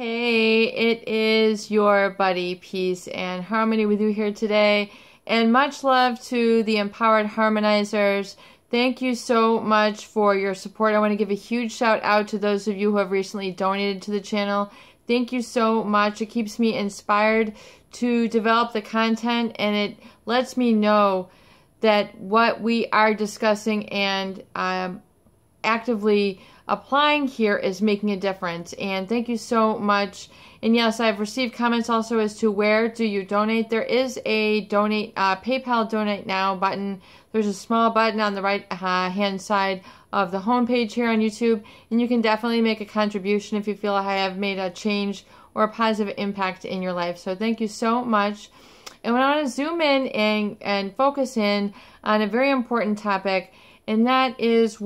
Hey, it is your buddy, Peace and Harmony with you here today. And much love to the Empowered Harmonizers. Thank you so much for your support. I want to give a huge shout out to those of you who have recently donated to the channel. Thank you so much. It keeps me inspired to develop the content, and it lets me know that what we are discussing and actively applying here is making a difference. And thank you so much. And yes, I've received comments also as to where do you donate. There is a donate PayPal donate now button. There's a small button on the right hand side of the homepage here on YouTube, and you can definitely make a contribution if you feel I have made a change or a positive impact in your life. So thank you so much. And I want to zoom in and focus in on a very important topic, and that is a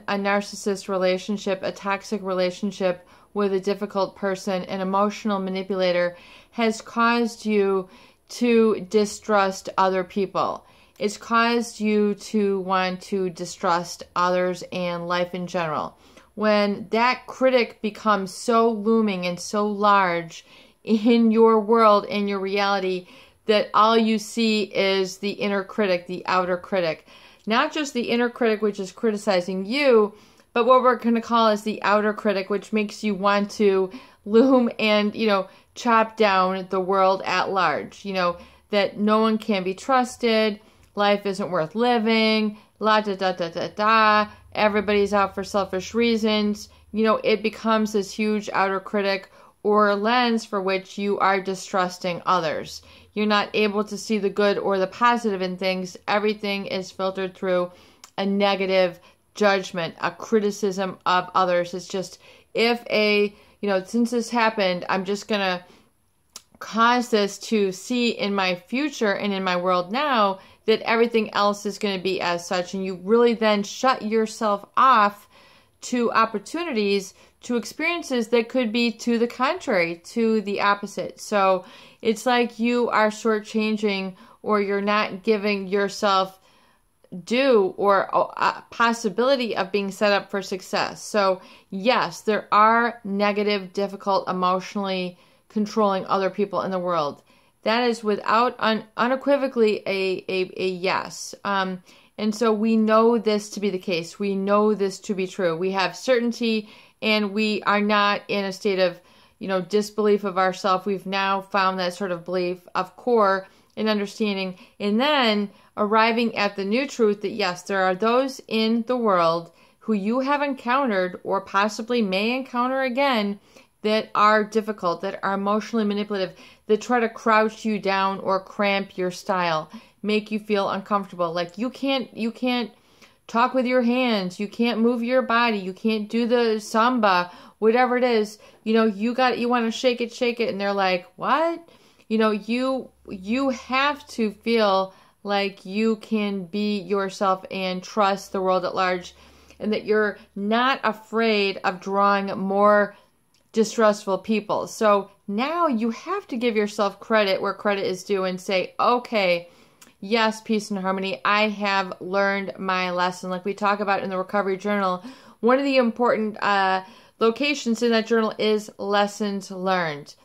narcissist relationship, a toxic relationship with a difficult person, an emotional manipulator, has caused you to distrust other people. It's caused you to want to distrust others and life in general. When that critic becomes so looming and so large in your world, in your reality, that all you see is the inner critic, the outer critic. Not just the inner critic, which is criticizing you, but what we're going to call is the outer critic, which makes you want to loom and, chop down the world at large. That no one can be trusted, life isn't worth living, la da da da da da, everybody's out for selfish reasons. It becomes this huge outer critic or lens for which you are distrusting others. You're not able to see the good or the positive in things. Everything is filtered through a negative judgment, a criticism of others. It's just, since this happened, I'm just going to cause this to see in my future and in my world now that everything else is going to be as such. And you really then shut yourself off to opportunities, to experiences that could be to the contrary, to the opposite. So it's like you are shortchanging, or you're not giving yourself due or a possibility of being set up for success. So yes, there are negative, difficult, emotionally controlling other people in the world. That is without unequivocally a yes. And so we know this to be the case. We know this to be true. We have certainty, and we are not in a state of, disbelief of ourselves. We've now found that sort of belief of core and understanding, and then arriving at the new truth that yes, there are those in the world who you have encountered or possibly may encounter again that are difficult, that are emotionally manipulative, that try to crouch you down or cramp your style, make you feel uncomfortable. Like you can't talk with your hands, you can't move your body, you can't do the samba, whatever it is. You want to shake it, and they're like, what? You have to feel like you can be yourself and trust the world at large, and that you're not afraid of drawing more distrustful people. So now you have to give yourself credit where credit is due and say, okay, yes, Peace and Harmony, I have learned my lesson. Like we talk about in the Recovery Journal, one of the important locations in that journal is lessons learned.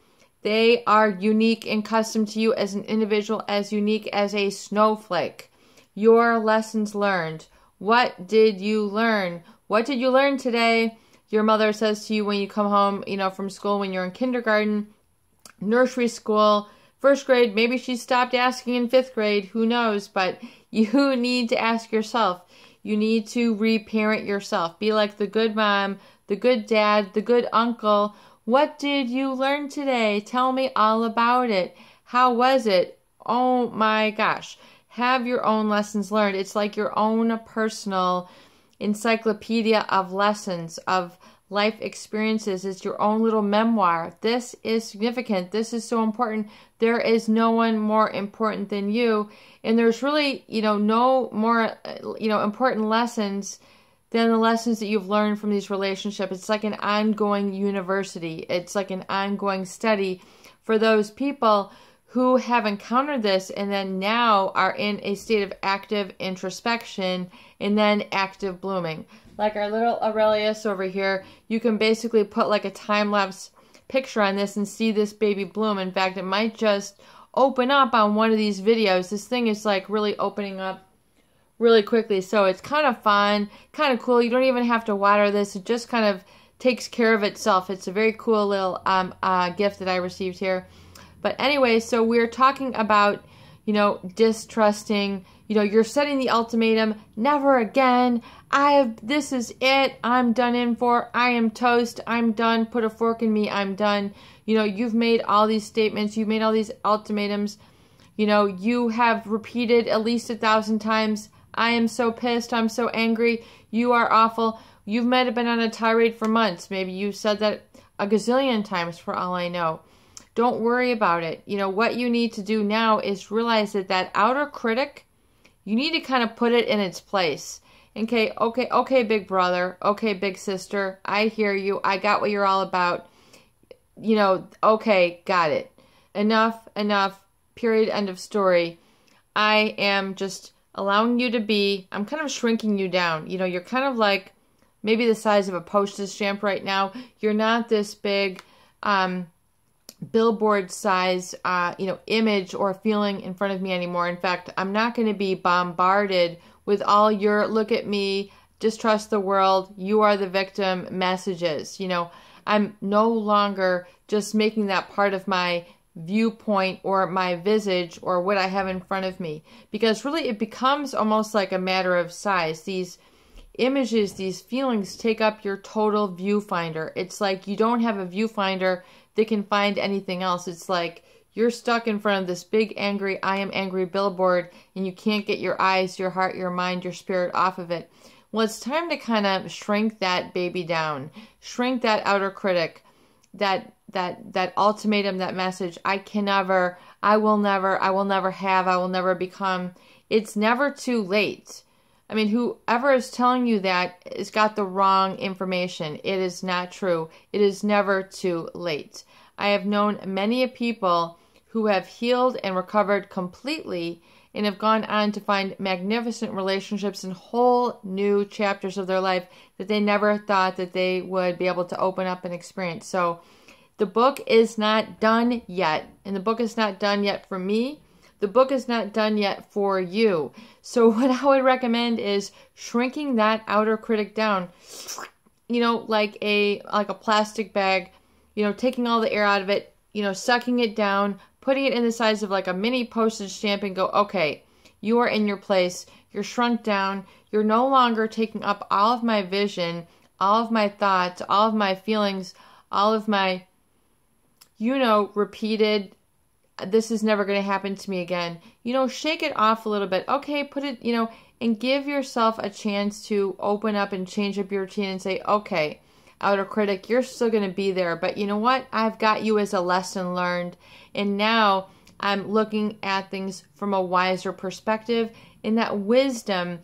They are unique and custom to you as an individual, as unique as a snowflake. Your lessons learned. What did you learn? What did you learn today? Your mother says to you when you come home, from school, when you're in kindergarten, nursery school, first grade, maybe she stopped asking in 5th grade, who knows, but you need to ask yourself. You need to reparent yourself. Be like the good mom, the good dad, the good uncle. What did you learn today? Tell me all about it. How was it? Oh my gosh. Have your own lessons learned. It's like your own personal encyclopedia of lessons, of life experiences. It's your own little memoir. This is significant. This is so important. There is no one more important than you. And there's really, no more, important lessons than the lessons that you've learned from these relationships. It's like an ongoing university. It's like an ongoing study for those people who have encountered this and then now are in a state of active introspection and then active blooming. Like our little Aurelius over here, you can basically put like a time-lapse picture on this and see this baby bloom. In fact, it might just open up on one of these videos. This thing is like really opening up really quickly. So it's kind of fun, kind of cool. You don't even have to water this. It just kind of takes care of itself. It's a very cool little gift that I received here. But anyway, so we're talking about, you know, distrusting. You know, you're setting the ultimatum, never again. This is it. I'm done in for. I am toast. I'm done. Put a fork in me. I'm done. You know, you've made all these statements. You've made all these ultimatums. You know, you have repeated at least 1,000 times, I am so pissed. I'm so angry. You are awful. You might have been on a tirade for months. Maybe you said that a gazillion times for all I know. Don't worry about it. You know, what you need to do now is realize that that outer critic, you need to kind of put it in its place. Okay, big brother. Okay, big sister. I hear you. I got what you're all about. You know, okay, got it. Enough. Period, end of story. I am just allowing you to be, I'm kind of shrinking you down. You know, you're kind of like maybe the size of a postage stamp right now. You're not this big billboard size, image or feeling in front of me anymore. In fact, I'm not going to be bombarded with all your look at me, distrust the world, you are the victim messages. You know, I'm no longer just making that part of my viewpoint or my visage or what I have in front of me, because really it becomes almost like a matter of size. These images, these feelings take up your total viewfinder. It's like you don't have a viewfinder that can find anything else. It's like you're stuck in front of this big angry, I am angry billboard, and you can't get your eyes, your heart, your mind, your spirit off of it. Well, it's time to kind of shrink that baby down, shrink that outer critic, that ultimatum, that message, I will never become. It's never too late. I mean, whoever is telling you that has got the wrong information. It is not true. It is never too late. I have known many people who have healed and recovered completely and have gone on to find magnificent relationships and whole new chapters of their life that they never thought that they would be able to open up and experience. So the book is not done yet, and the book is not done yet for me. The book is not done yet for you. So what I would recommend is shrinking that outer critic down, you know, like a plastic bag, you know, taking all the air out of it, you know, sucking it down, putting it in the size of like a mini postage stamp and go, okay, you are in your place. You're shrunk down. You're no longer taking up all of my vision, all of my thoughts, all of my feelings, all of my, you know, repeated, this is never going to happen to me again. You know, shake it off a little bit. Okay, put it, you know, and give yourself a chance to open up and change up your routine and say, okay, outer critic, you're still going to be there, but you know what? I've got you as a lesson learned, and now I'm looking at things from a wiser perspective, and that wisdom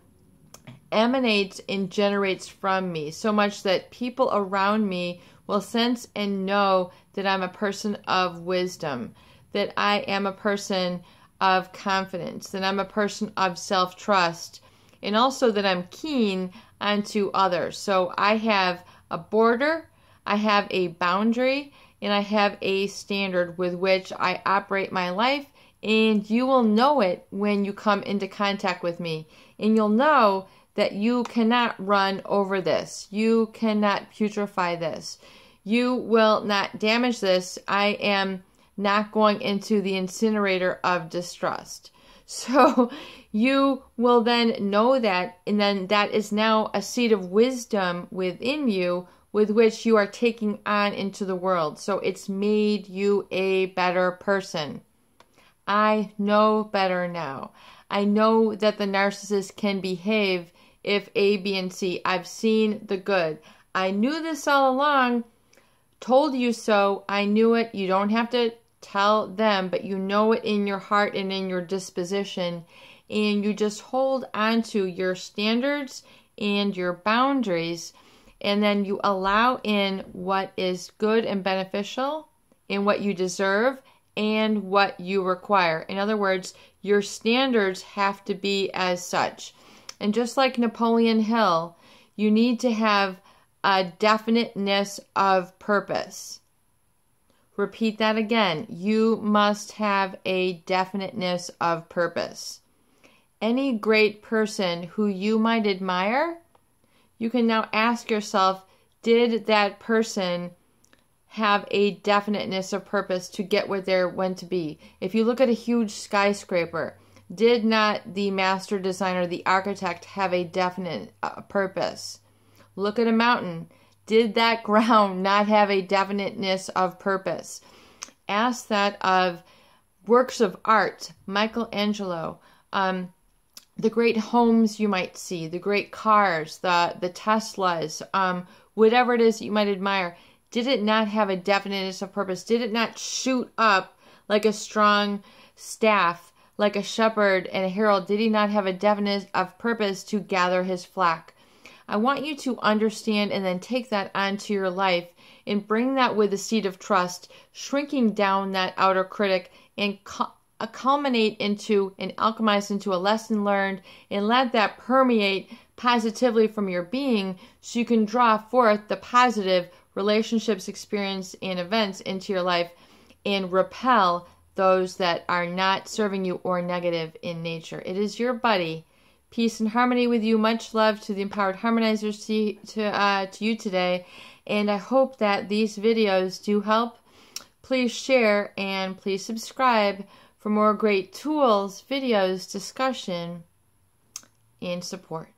emanates and generates from me so much that people around me will sense and know that I'm a person of wisdom, that I am a person of confidence, that I'm a person of self-trust, and also that I'm keen onto others. So I have a border, I have a boundary, and I have a standard with which I operate my life, and you will know it when you come into contact with me. And you'll know that you cannot run over this. You cannot putrefy this. You will not damage this. I am not going into the incinerator of distrust. So you will then know that, and then that is now a seed of wisdom within you with which you are taking on into the world. So it's made you a better person. I know better now. I know that the narcissist can behave if A, B, and C. I've seen the good. I knew this all along. Told you so. I knew it. You don't have to tell them, but you know it in your heart and in your disposition. And you just hold on to your standards and your boundaries. And then you allow in what is good and beneficial and what you deserve and what you require. In other words, your standards have to be as such. And just like Napoleon Hill, you need to have a definiteness of purpose. Repeat that again. You must have a definiteness of purpose. Any great person who you might admire, you can now ask yourself, did that person have a definiteness of purpose to get where they're meant to be? If you look at a huge skyscraper, did not the master designer, the architect, have a definite purpose? Look at a mountain. Did that ground not have a definiteness of purpose? Ask that of works of art, Michelangelo, the great homes you might see, the great cars, the Teslas, whatever it is that you might admire. Did it not have a definiteness of purpose? Did it not shoot up like a strong staff, like a shepherd and a herald? Did he not have a definiteness of purpose to gather his flock? I want you to understand and then take that onto your life and bring that with a seed of trust, shrinking down that outer critic and culminate into and alchemize into a lesson learned, and let that permeate positively from your being so you can draw forth the positive relationships, experience, and events into your life and repel those that are not serving you or negative in nature. It is your buddy. Peace and harmony with you. Much love to the Empowered Harmonizers, to you today. And I hope that these videos do help. Please share and please subscribe for more great tools, videos, discussion, and support.